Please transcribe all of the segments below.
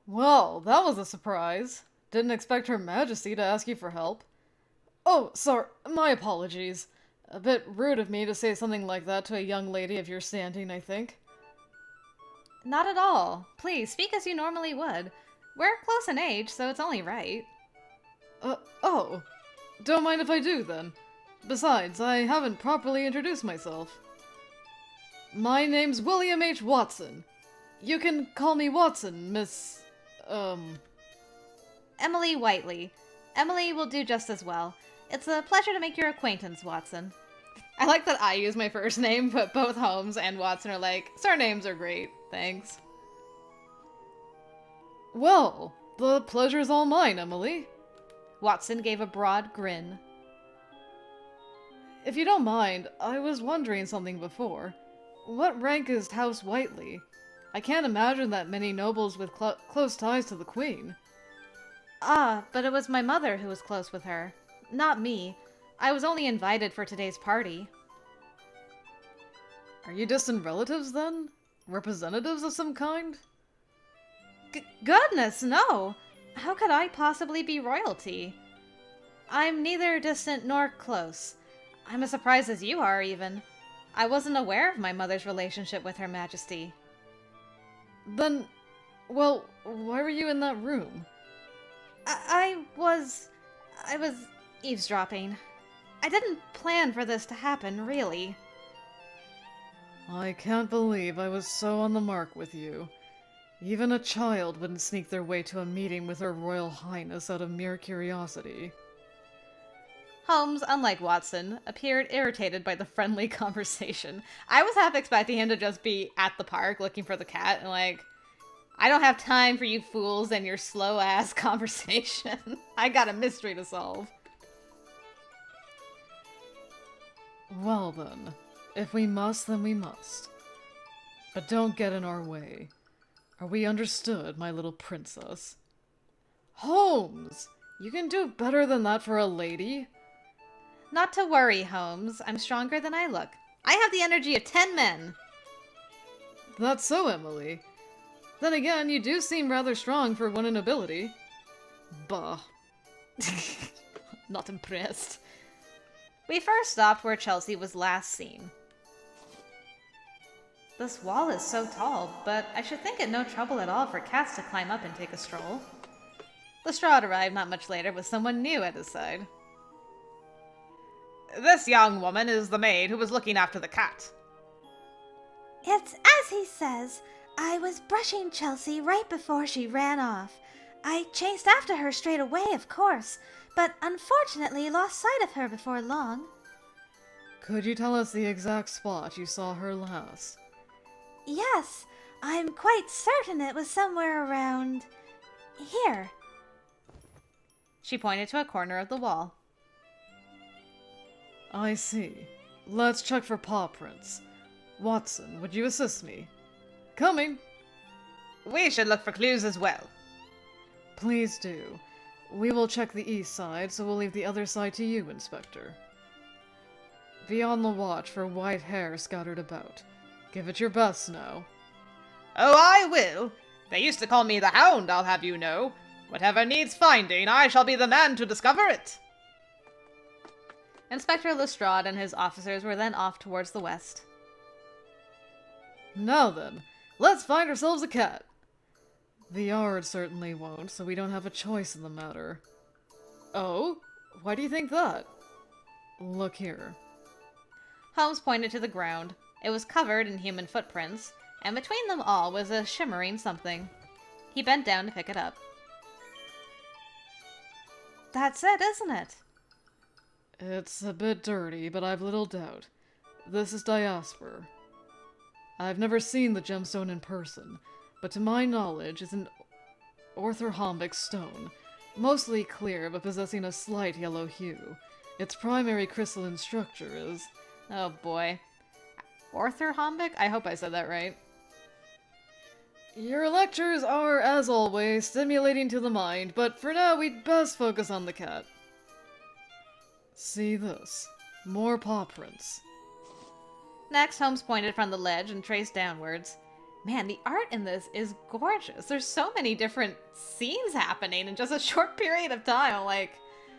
Well, that was a surprise. Didn't expect Her Majesty to ask you for help. Oh, sorry, my apologies. A bit rude of me to say something like that to a young lady of your standing, I think. Not at all. Please, speak as you normally would. We're close in age, so it's only right. Oh. Don't mind if I do, then. Besides, I haven't properly introduced myself. My name's William H. Watson. You can call me Watson, Miss... Emily Whiteley. Emily will do just as well. It's a pleasure to make your acquaintance, Watson. I like that I use my first name, but both Holmes and Watson are like, surnames are great, thanks. Well, the pleasure's all mine, Emily. Watson gave a broad grin. If you don't mind, I was wondering something before. What rank is House Whiteley? I can't imagine that many nobles with close ties to the Queen. Ah, but it was my mother who was close with her. Not me. I was only invited for today's party. Are you distant relatives, then? Representatives of some kind? Goodness, no! How could I possibly be royalty? I'm neither distant nor close. I'm as surprised as you are, even. I wasn't aware of my mother's relationship with Her Majesty. Then, well, why were you in that room? I was eavesdropping. I didn't plan for this to happen, really. I can't believe I was so on the mark with you. Even a child wouldn't sneak their way to a meeting with Her Royal Highness out of mere curiosity. Holmes, unlike Watson, appeared irritated by the friendly conversation. I was half expecting him to just be at the park looking for the cat and like, I don't have time for you fools and your slow-ass conversation. I got a mystery to solve. Well then, if we must, then we must. But don't get in our way. Are we understood, my little princess? Holmes! You can do better than that for a lady. Not to worry, Holmes. I'm stronger than I look. I have the energy of 10 men. That's so, Emily. Then again, you do seem rather strong for one in ability. Bah. Not impressed. We first stopped where Chelsea was last seen. This wall is so tall, but I should think it no trouble at all for cats to climb up and take a stroll. Lestrade arrived not much later with someone new at his side. This young woman is the maid who was looking after the cat. It's as he says. I was brushing Chelsea right before she ran off. I chased after her straight away, of course, but unfortunately lost sight of her before long. Could you tell us the exact spot you saw her last? Yes, I'm quite certain it was somewhere around here. She pointed to a corner of the wall. I see. Let's check for paw prints. Watson, would you assist me? Coming! We should look for clues as well. Please do. We will check the east side, so we'll leave the other side to you, Inspector. Be on the watch for white hair scattered about. Give it your best now. Oh, I will. They used to call me the Hound, I'll have you know. Whatever needs finding, I shall be the man to discover it. Inspector Lestrade and his officers were then off towards the west. Now then, let's find ourselves a cat. The Yard certainly won't, so we don't have a choice in the matter. Oh? Why do you think that? Look here. Holmes pointed to the ground. It was covered in human footprints, and between them all was a shimmering something. He bent down to pick it up. That's it, isn't it? It's a bit dirty, but I've little doubt. This is diaspora. I've never seen the gemstone in person, but to my knowledge it's an orthorhombic stone, mostly clear but possessing a slight yellow hue. Its primary crystalline structure is... Oh boy. Orthorhombic? I hope I said that right. Your lectures are, as always, stimulating to the mind, but for now we'd best focus on the cat. See this. More paw prints. Next, Holmes pointed from the ledge and traced downwards. Man, the art in this is gorgeous. There's so many different scenes happening in just a short period of time. Like,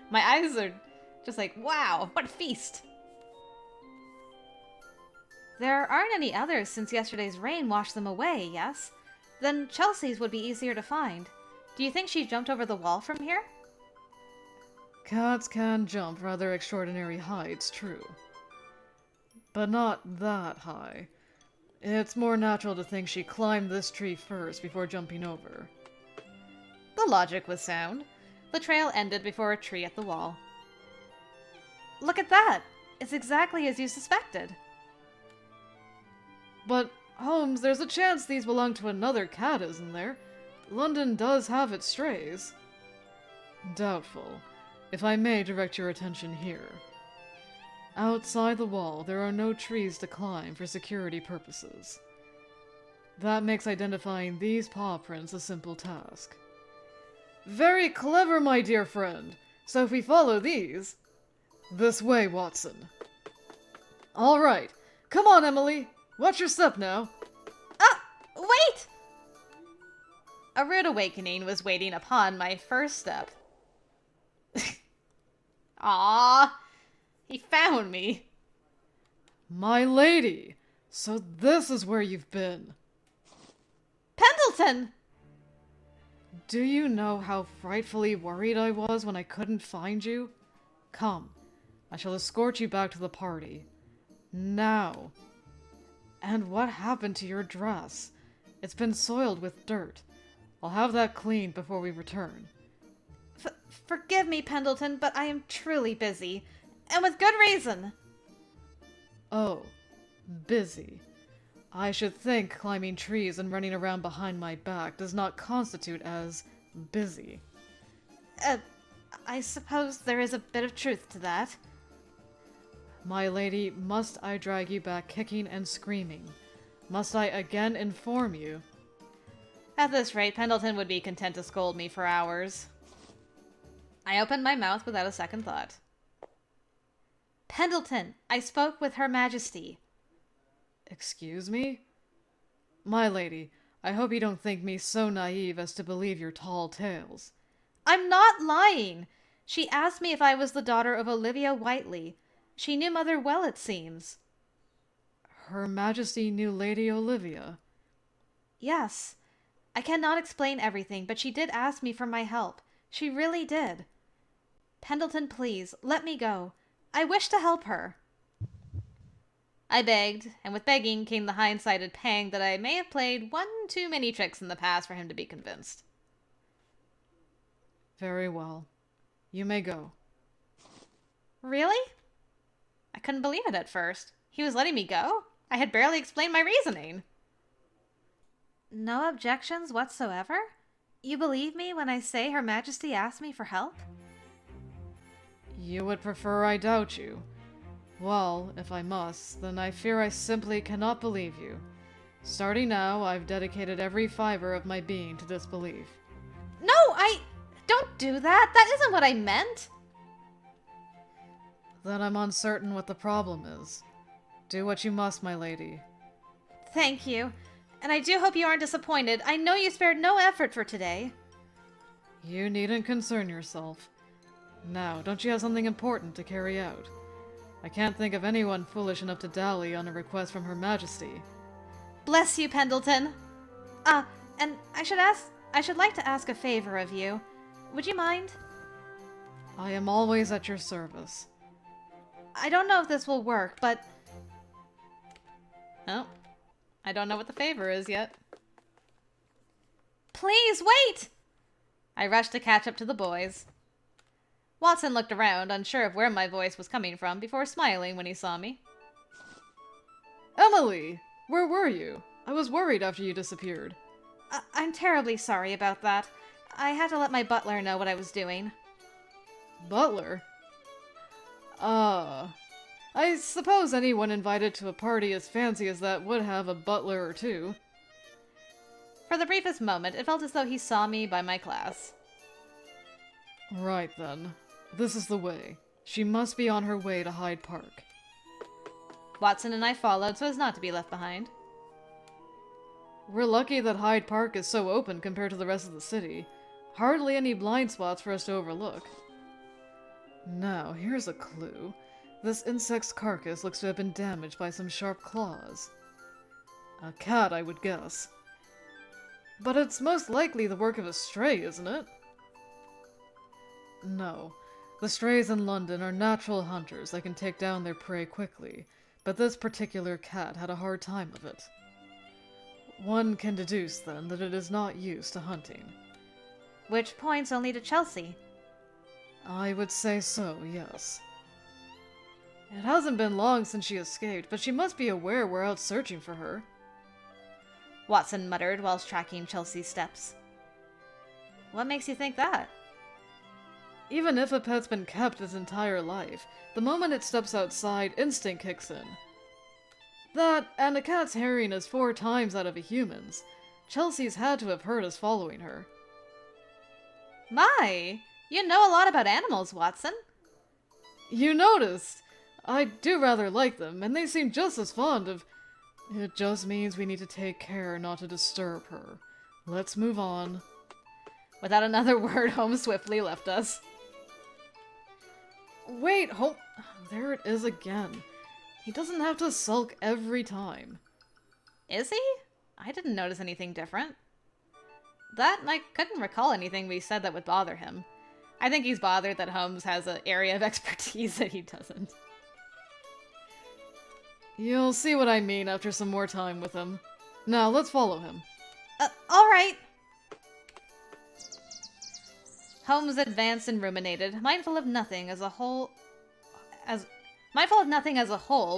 my eyes are just like, wow, what a feast. There aren't any others since yesterday's rain washed them away, yes? Then Chelsea's would be easier to find. Do you think she jumped over the wall from here? Cats can jump rather extraordinary heights, true. But not that high. It's more natural to think she climbed this tree first before jumping over. The logic was sound. The trail ended before a tree at the wall. Look at that! It's exactly as you suspected. But, Holmes, there's a chance these belong to another cat, isn't there? London does have its strays. Doubtful. If I may direct your attention here. Outside the wall, there are no trees to climb for security purposes. That makes identifying these paw prints a simple task. Very clever, my dear friend. So if we follow these... This way, Watson. All right. Come on, Emily. Watch your step now. Ah! Wait! A rude awakening was waiting upon my first step. Ah, he found me. My lady, so this is where you've been. Pendleton! Do you know how frightfully worried I was when I couldn't find you? Come, I shall escort you back to the party. Now. And what happened to your dress? It's been soiled with dirt. I'll have that cleaned before we return. Forgive me, Pendleton, but I am truly busy. And with good reason. Oh, busy. I should think climbing trees and running around behind my back does not constitute as busy. I suppose there is a bit of truth to that. My lady, must I drag you back kicking and screaming? Must I again inform you? At this rate, Pendleton would be content to scold me for hours. I opened my mouth without a second thought. Pendleton, I spoke with Her Majesty. Excuse me? My lady, I hope you don't think me so naive as to believe your tall tales. I'm not lying. She asked me if I was the daughter of Olivia Whiteley. She knew Mother well, it seems. Her Majesty knew Lady Olivia? Yes. I cannot explain everything, but she did ask me for my help. She really did. Pendleton, please, let me go. I wish to help her. I begged, and with begging came the hindsighted pang that I may have played one too many tricks in the past for him to be convinced. Very well. You may go. Really? I couldn't believe it at first. He was letting me go? I had barely explained my reasoning. No objections whatsoever? You believe me when I say Her Majesty asked me for help? You would prefer I doubt you. Well, if I must, then I fear I simply cannot believe you. Starting now, I've dedicated every fiber of my being to disbelief. No, don't do that. That isn't what I meant. Then I'm uncertain what the problem is. Do what you must, my lady. Thank you. And I do hope you aren't disappointed. I know you spared no effort for today. You needn't concern yourself. Now, don't you have something important to carry out? I can't think of anyone foolish enough to dally on a request from Her Majesty. Bless you, Pendleton. And I should like to ask a favor of you. Would you mind? I am always at your service. I don't know if this will work, but... Oh, I don't know what the favor is yet. Please, wait! I rushed to catch up to the boys. Watson looked around, unsure of where my voice was coming from, before smiling when he saw me. Emily! Where were you? I was worried after you disappeared. I'm terribly sorry about that. I had to let my butler know what I was doing. Butler? I suppose anyone invited to a party as fancy as that would have a butler or two. For the briefest moment, it felt as though he saw me by my class. Right then. This is the way. She must be on her way to Hyde Park. Watson and I followed so as not to be left behind. We're lucky that Hyde Park is so open compared to the rest of the city. Hardly any blind spots for us to overlook. Now, here's a clue. This insect's carcass looks to have been damaged by some sharp claws. A cat, I would guess. But it's most likely the work of a stray, isn't it? No. The strays in London are natural hunters that can take down their prey quickly, but this particular cat had a hard time of it. One can deduce, then, that it is not used to hunting. Which points only to Chelsea. I would say so, yes. It hasn't been long since she escaped, but she must be aware we're out searching for her. Watson muttered whilst tracking Chelsea's steps. What makes you think that? Even if a pet's been kept its entire life, the moment it steps outside, instinct kicks in. That, and a cat's hearing is 4 times that of a human's. Chelsea's had to have heard us following her. My! You know a lot about animals, Watson. You noticed! I do rather like them, and they seem just as fond of... It just means we need to take care not to disturb her. Let's move on. Without another word, Holmes swiftly left us. Wait, there it is again. He doesn't have to sulk every time. Is he? I didn't notice anything different. That, and I couldn't recall anything we said that would bother him. I think he's bothered that Holmes has an area of expertise that he doesn't. You'll see what I mean after some more time with him. Now, let's follow him. Alright. Holmes advanced and ruminated, mindful of nothing as a whole,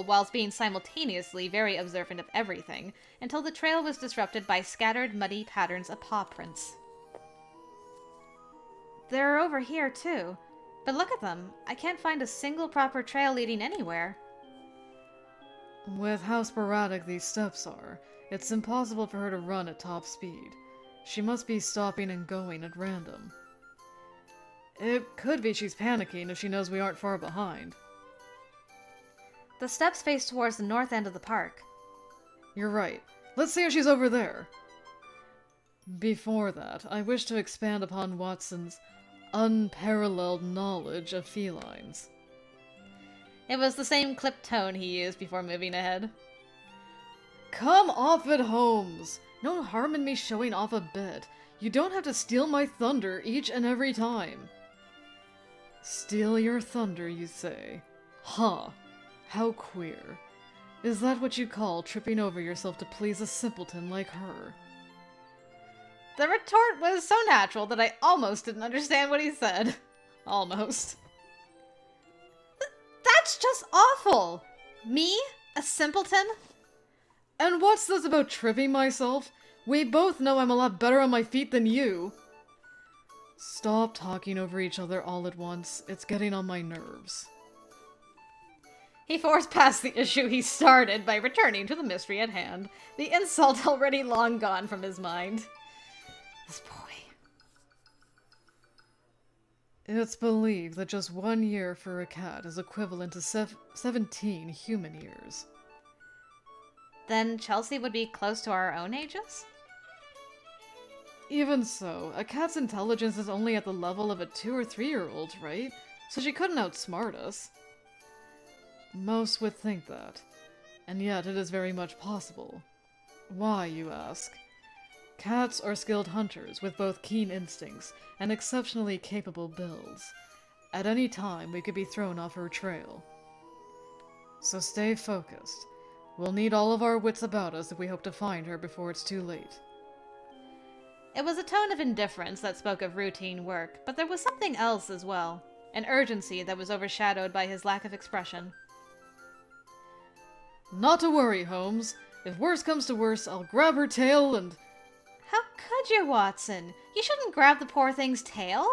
whilst being simultaneously very observant of everything, until the trail was disrupted by scattered, muddy patterns of paw prints. They're over here, too. But look at them. I can't find a single proper trail leading anywhere. With how sporadic these steps are, it's impossible for her to run at top speed. She must be stopping and going at random. It could be she's panicking if she knows we aren't far behind. The steps face towards the north end of the park. You're right. Let's see if she's over there. Before that, I wish to expand upon Watson's unparalleled knowledge of felines. It was the same clipped tone he used before moving ahead. Come off it, Holmes! No harm in me showing off a bit. You don't have to steal my thunder each and every time. Steal your thunder, you say? Huh. How queer. Is that what you call tripping over yourself to please a simpleton like her? The retort was so natural that I almost didn't understand what he said. Almost. That's just awful! Me? A simpleton? And what's this about tripping myself? We both know I'm a lot better on my feet than you. Stop talking over each other all at once. It's getting on my nerves. He forced past the issue he started by returning to the mystery at hand, the insult already long gone from his mind. This boy. It's believed that just 1 year for a cat is equivalent to 17 human years. Then Chelsea would be close to our own ages? Even so, a cat's intelligence is only at the level of a 2 or 3-year-old, right? So she couldn't outsmart us. Most would think that. And yet it is very much possible. Why, you ask? Cats are skilled hunters with both keen instincts and exceptionally capable builds. At any time, we could be thrown off her trail. So stay focused. We'll need all of our wits about us if we hope to find her before it's too late. It was a tone of indifference that spoke of routine work, but there was something else as well. An urgency that was overshadowed by his lack of expression. Not to worry, Holmes. If worse comes to worse, I'll grab her tail and... How could you, Watson? You shouldn't grab the poor thing's tail.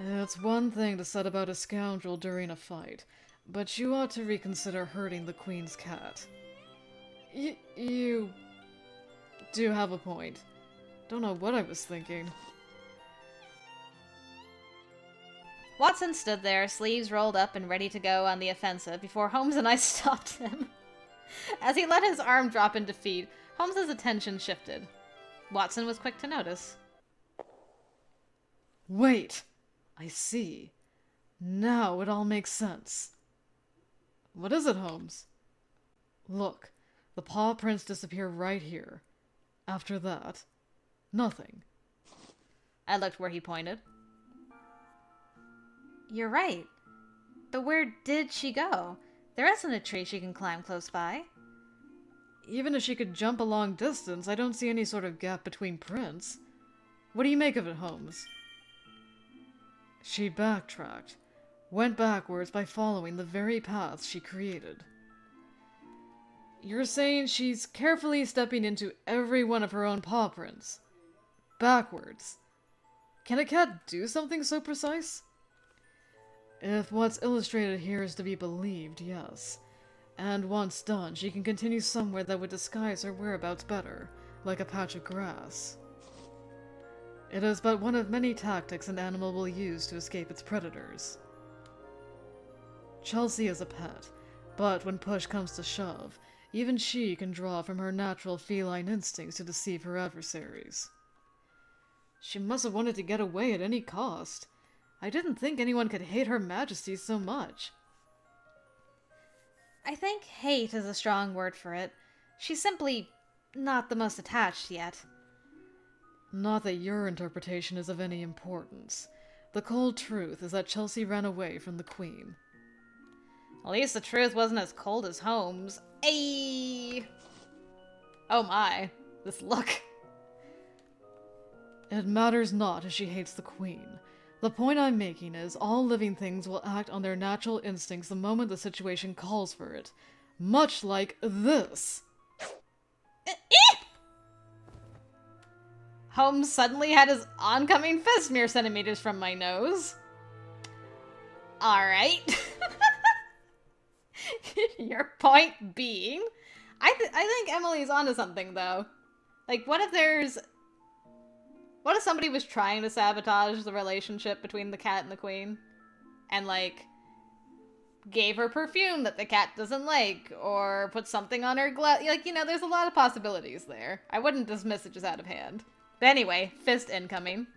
It's one thing to set about a scoundrel during a fight, but you ought to reconsider hurting the Queen's cat. You do have a point. Don't know what I was thinking. Watson stood there, sleeves rolled up and ready to go on the offensive before Holmes and I stopped him. As he let his arm drop in defeat, Holmes's attention shifted. Watson was quick to notice. Wait! I see. Now it all makes sense. What is it, Holmes? Look, the paw prints disappear right here. After that, nothing. I looked where he pointed. You're right. But where did she go? There isn't a tree she can climb close by. Even if she could jump a long distance, I don't see any sort of gap between prints. What do you make of it, Holmes? She backtracked, went backwards by following the very paths she created. You're saying she's carefully stepping into every one of her own paw prints. Backwards. Can a cat do something so precise? If what's illustrated here is to be believed, yes. And once done, she can continue somewhere that would disguise her whereabouts better, like a patch of grass. It is but one of many tactics an animal will use to escape its predators. Chelsea is a pet, but when push comes to shove, even she can draw from her natural feline instincts to deceive her adversaries. She must have wanted to get away at any cost. I didn't think anyone could hate Her Majesty so much. I think hate is a strong word for it. She's simply not the most attached yet. Not that your interpretation is of any importance. The cold truth is that Chelsea ran away from the Queen. At least the truth wasn't as cold as Holmes. Ayy! Oh my, this look. It matters not if she hates the Queen. The point I'm making is all living things will act on their natural instincts the moment the situation calls for it. Much like this. Holmes suddenly had his oncoming fist mere centimeters from my nose. Alright. Your point being... I think Emily's onto something, though. Like, what if somebody was trying to sabotage the relationship between the cat and the queen? And, like, gave her perfume that the cat doesn't like, or put something on her glove. Like, you know, there's a lot of possibilities there. I wouldn't dismiss it just out of hand. But anyway, fist incoming.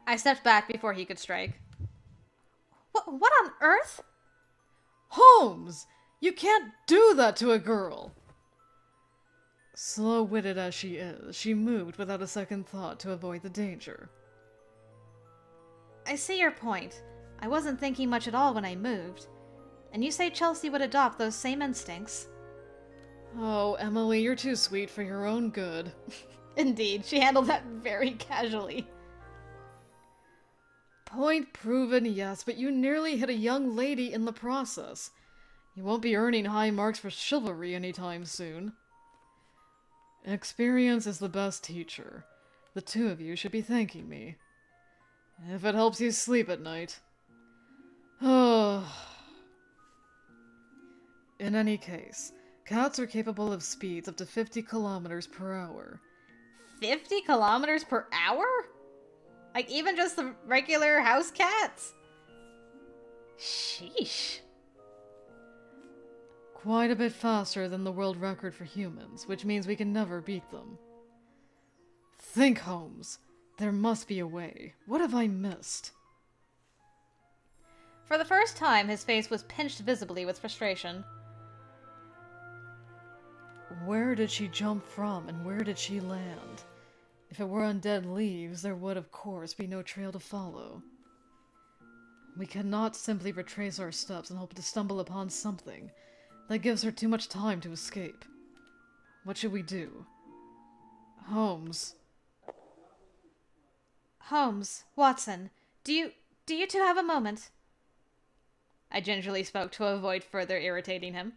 I stepped back before he could strike. What on earth? Holmes! You can't do that to a girl! Slow-witted as she is, she moved without a second thought to avoid the danger. I see your point. I wasn't thinking much at all when I moved. And you say Chelsea would adopt those same instincts. Oh, Emily, you're too sweet for your own good. Indeed, she handled that very casually. Point proven, yes, but you nearly hit a young lady in the process. You won't be earning high marks for chivalry anytime soon. Experience is the best teacher. The two of you should be thanking me. If it helps you sleep at night. Oh. In any case, cats are capable of speeds up to 50 kilometers per hour. 50 kilometers per hour? Like, even just the regular house cats? Sheesh. Quite a bit faster than the world record for humans, which means we can never beat them. Think, Holmes. There must be a way. What have I missed? For the first time, his face was pinched visibly with frustration. Where did she jump from, and where did she land? If it were on dead leaves, there would, of course, be no trail to follow. We cannot simply retrace our steps and hope to stumble upon something. That gives her too much time to escape. What should we do? Holmes. Holmes, Watson, do you two have a moment? I gingerly spoke to avoid further irritating him.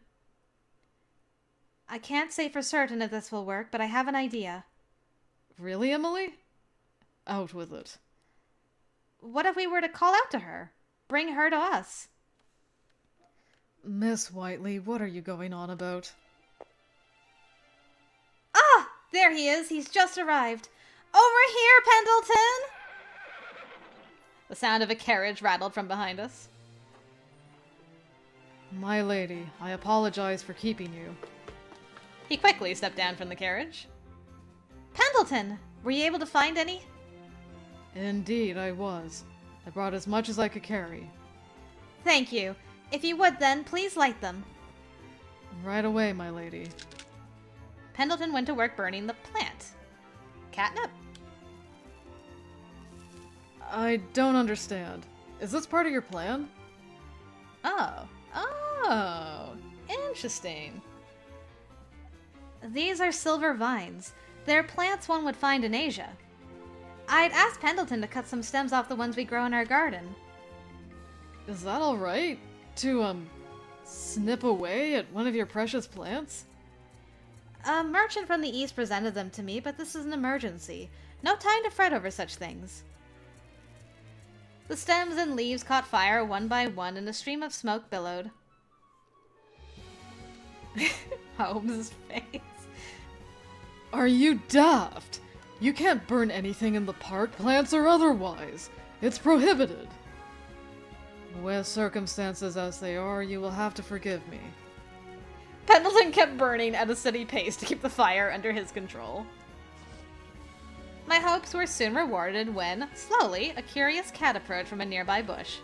I can't say for certain if this will work, but I have an idea. Really, Emily? Out with it. What if we were to call out to her? Bring her to us? Miss Whiteley, what are you going on about? Ah! There he is. He's just arrived. Over here, Pendleton! The sound of a carriage rattled from behind us. My lady, I apologize for keeping you. He quickly stepped down from the carriage. Pendleton, were you able to find any? Indeed, I was. I brought as much as I could carry. Thank you. If you would then, please light them. Right away, my lady. Pendleton went to work burning the plant. Catnip. I don't understand. Is this part of your plan? Oh, interesting. These are silver vines. They're plants one would find in Asia. I'd asked Pendleton to cut some stems off the ones we grow in our garden. Is that alright? To, snip away at one of your precious plants? A merchant from the east presented them to me, but this is an emergency. No time to fret over such things. The stems and leaves caught fire one by one, and a stream of smoke billowed. Holmes' face. Are you daft? You can't burn anything in the park, plants or otherwise. It's prohibited. With circumstances as they are, you will have to forgive me. Pendleton kept burning at a steady pace to keep the fire under his control. My hopes were soon rewarded when, slowly, a curious cat approached from a nearby bush.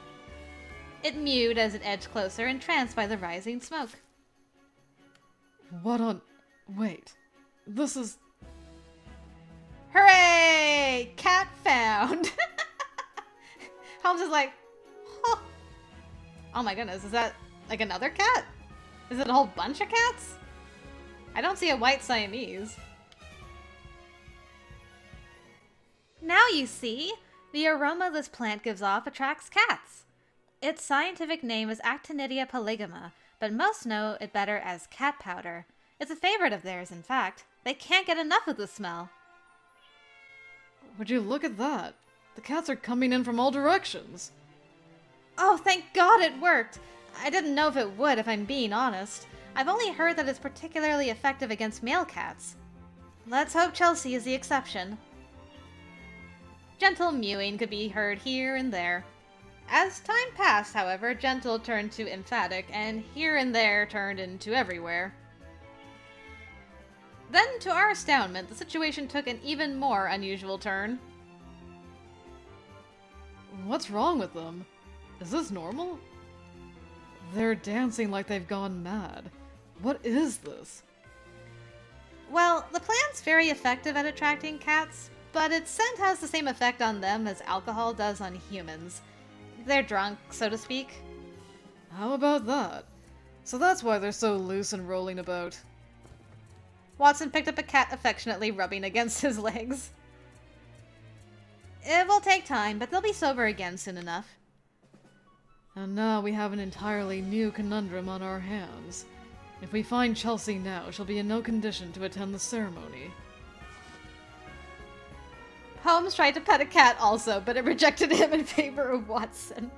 It mewed as it edged closer, entranced by the rising smoke. What on... Wait. This is... Hooray! Cat found! Holmes is like, huh. Oh my goodness, is that like another cat? Is it a whole bunch of cats? I don't see a white Siamese. Now you see, the aroma this plant gives off attracts cats. Its scientific name is Actinidia polygama, but most know it better as cat powder. It's a favorite of theirs, in fact. They can't get enough of the smell. Would you look at that? The cats are coming in from all directions. Oh, thank God it worked! I didn't know if it would, if I'm being honest. I've only heard that it's particularly effective against male cats. Let's hope Chelsea is the exception. Gentle mewing could be heard here and there. As time passed, however, gentle turned to emphatic, and here and there turned into everywhere. Then, to our astoundment, the situation took an even more unusual turn. What's wrong with them? Is this normal? They're dancing like they've gone mad. What is this? Well, the plant's very effective at attracting cats, but its scent has the same effect on them as alcohol does on humans. They're drunk, so to speak. How about that? So that's why they're so loose and rolling about. Watson picked up a cat affectionately rubbing against his legs. It will take time, but they'll be sober again soon enough. And now we have an entirely new conundrum on our hands. If we find Chelsea now, she'll be in no condition to attend the ceremony. Holmes tried to pet a cat also, but it rejected him in favor of Watson.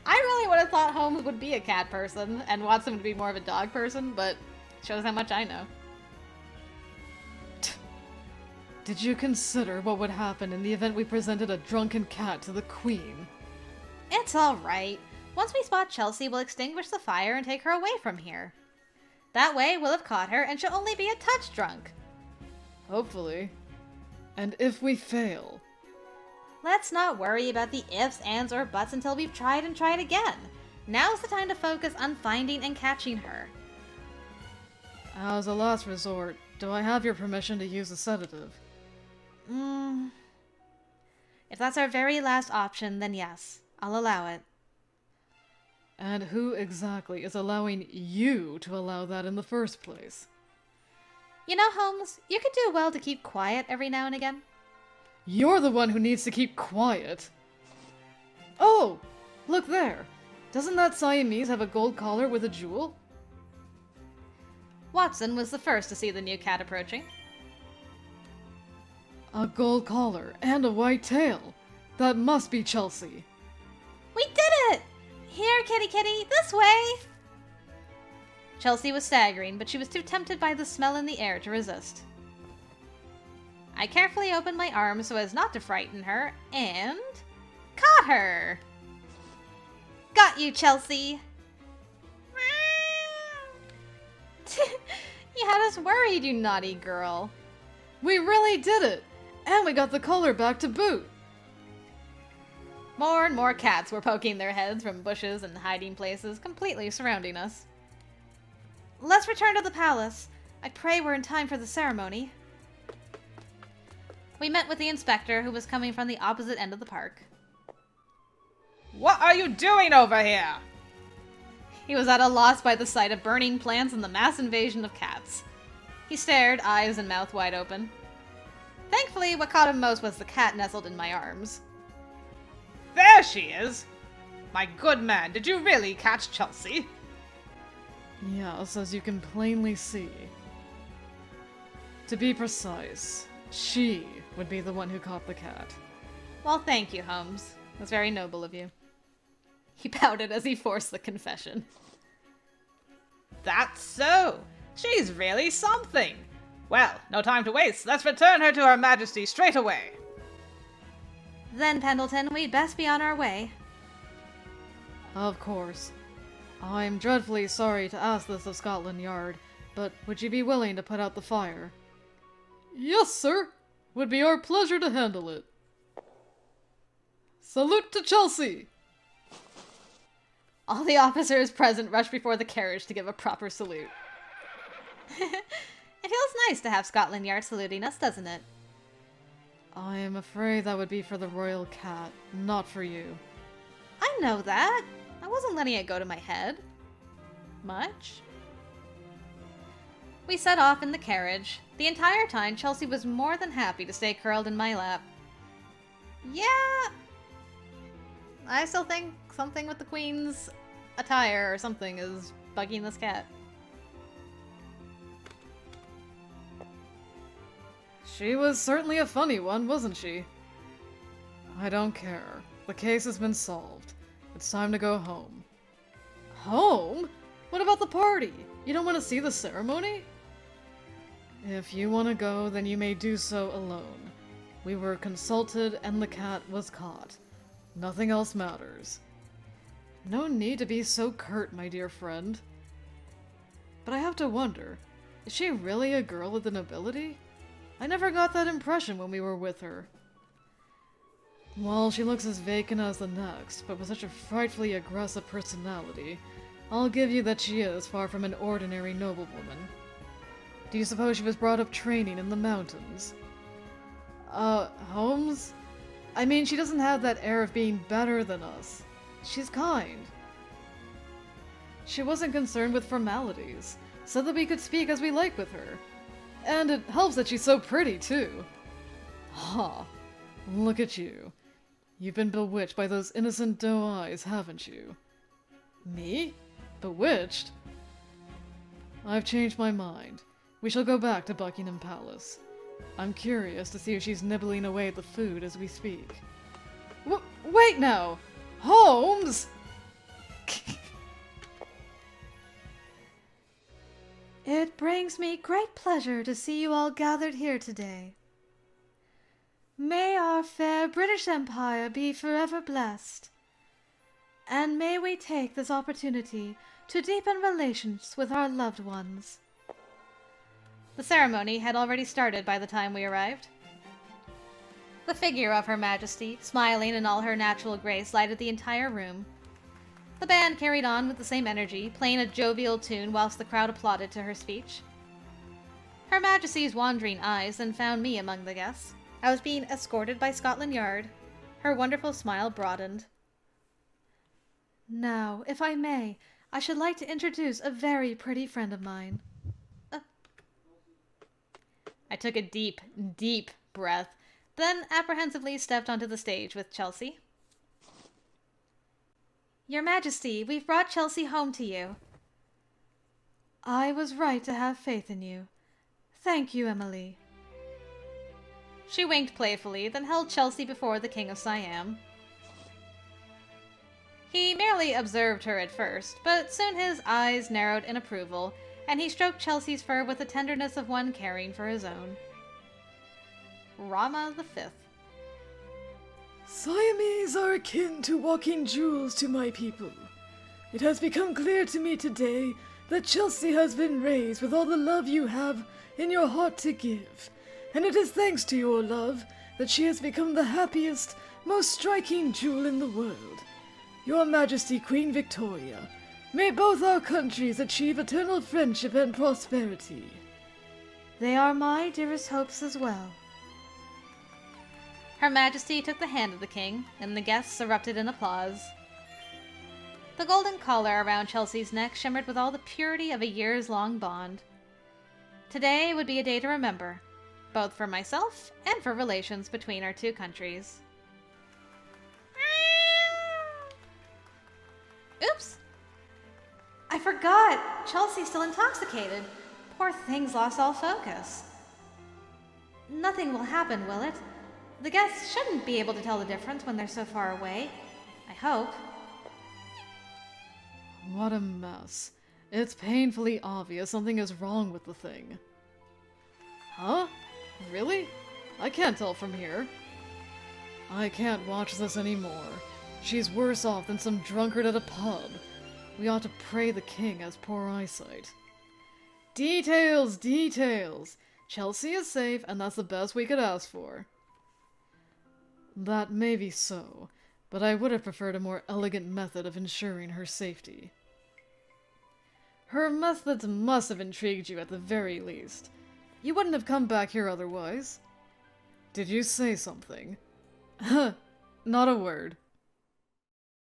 I really would have thought Holmes would be a cat person, and Watson would be more of a dog person, but shows how much I know. Did you consider what would happen in the event we presented a drunken cat to the Queen? It's alright. Once we spot Chelsea, we'll extinguish the fire and take her away from here. That way, we'll have caught her, and she'll only be a touch drunk. Hopefully. And if we fail? Let's not worry about the ifs, ands, or buts until we've tried and tried again. Now's the time to focus on finding and catching her. As a last resort, do I have your permission to use a sedative? If that's our very last option, then yes, I'll allow it. And who exactly is allowing you to allow that in the first place? You know, Holmes, you could do well to keep quiet every now and again. You're the one who needs to keep quiet. Oh! Look there! Doesn't that Siamese have a gold collar with a jewel? Watson was the first to see the new cat approaching. A gold collar and a white tail. That must be Chelsea. We did it! Here, kitty kitty, this way! Chelsea was staggering, but she was too tempted by the smell in the air to resist. I carefully opened my arms so as not to frighten her, and caught her! Got you, Chelsea! You had us worried, you naughty girl. We really did it! And we got the collar back to boot! More and more cats were poking their heads from bushes and hiding places, completely surrounding us. Let's return to the palace. I pray we're in time for the ceremony. We met with the inspector, who was coming from the opposite end of the park. What are you doing over here? He was at a loss by the sight of burning plants and the mass invasion of cats. He stared, eyes and mouth wide open. Thankfully, what caught him most was the cat nestled in my arms. There she is! My good man, did you really catch Chelsea? Yes, as you can plainly see. To be precise, she would be the one who caught the cat. Well, thank you, Holmes. That's very noble of you. He pouted as he forced the confession. That's so! She's really something! Well, no time to waste. Let's return her to Her Majesty straight away. Then, Pendleton, we'd best be on our way. Of course. I'm dreadfully sorry to ask this of Scotland Yard, but would you be willing to put out the fire? Yes, sir. Would be our pleasure to handle it. Salute to Chelsea! All the officers present rushed before the carriage to give a proper salute. It feels nice to have Scotland Yard saluting us, doesn't it? I am afraid that would be for the royal cat, not for you. I know that. I wasn't letting it go to my head. Much. We set off in the carriage. The entire time, Chelsea was more than happy to stay curled in my lap. Yeah, I still think something with the Queen's attire or something is bugging this cat. She was certainly a funny one, wasn't she? I don't care. The case has been solved. It's time to go home. Home? What about the party? You don't want to see the ceremony? If you want to go, then you may do so alone. We were consulted and the cat was caught. Nothing else matters. No need to be so curt, my dear friend. But I have to wonder, is she really a girl of the nobility? I never got that impression when we were with her. Well, she looks as vacant as the next, but with such a frightfully aggressive personality, I'll give you that she is far from an ordinary noblewoman. Do you suppose she was brought up training in the mountains? Holmes? I mean, she doesn't have that air of being better than us. She's kind. She wasn't concerned with formalities, so that we could speak as we like with her. And it helps that she's so pretty, too. Ha! Look at you. You've been bewitched by those innocent doe eyes, haven't you? Me? Bewitched? I've changed my mind. We shall go back to Buckingham Palace. I'm curious to see if she's nibbling away at the food as we speak. Wait now! Holmes! It brings me great pleasure to see you all gathered here today. May our fair British Empire be forever blessed, and may we take this opportunity to deepen relations with our loved ones. The ceremony had already started by the time we arrived. The figure of Her Majesty, smiling in all her natural grace, lighted the entire room. The band carried on with the same energy, playing a jovial tune whilst the crowd applauded to her speech. Her Majesty's wandering eyes then found me among the guests. I was being escorted by Scotland Yard. Her wonderful smile broadened. Now, if I may, I should like to introduce a very pretty friend of mine. I took a deep, deep breath, then apprehensively stepped onto the stage with Chelsea. Your Majesty, we've brought Chelsea home to you. I was right to have faith in you. Thank you, Emily. She winked playfully, then held Chelsea before the King of Siam. He merely observed her at first, but soon his eyes narrowed in approval, and he stroked Chelsea's fur with the tenderness of one caring for his own. Rama V. Siamese are akin to walking jewels to my people. It has become clear to me today that Chelsea has been raised with all the love you have in your heart to give, and it is thanks to your love that she has become the happiest, most striking jewel in the world. Your Majesty Queen Victoria, may both our countries achieve eternal friendship and prosperity. They are my dearest hopes as well. Her Majesty took the hand of the king, and the guests erupted in applause. The golden collar around Chelsea's neck shimmered with all the purity of a years-long bond. Today would be a day to remember, both for myself and for relations between our two countries. Oops! I forgot! Chelsea's still intoxicated. Poor thing's lost all focus. Nothing will happen, will it? The guests shouldn't be able to tell the difference when they're so far away. I hope. What a mess. It's painfully obvious something is wrong with the thing. Huh? Really? I can't tell from here. I can't watch this anymore. She's worse off than some drunkard at a pub. We ought to pray the king has poor eyesight. Details, details! Chelsea is safe, and that's the best we could ask for. That may be so, but I would have preferred a more elegant method of ensuring her safety. Her methods must have intrigued you at the very least. You wouldn't have come back here otherwise. Did you say something? Not a word.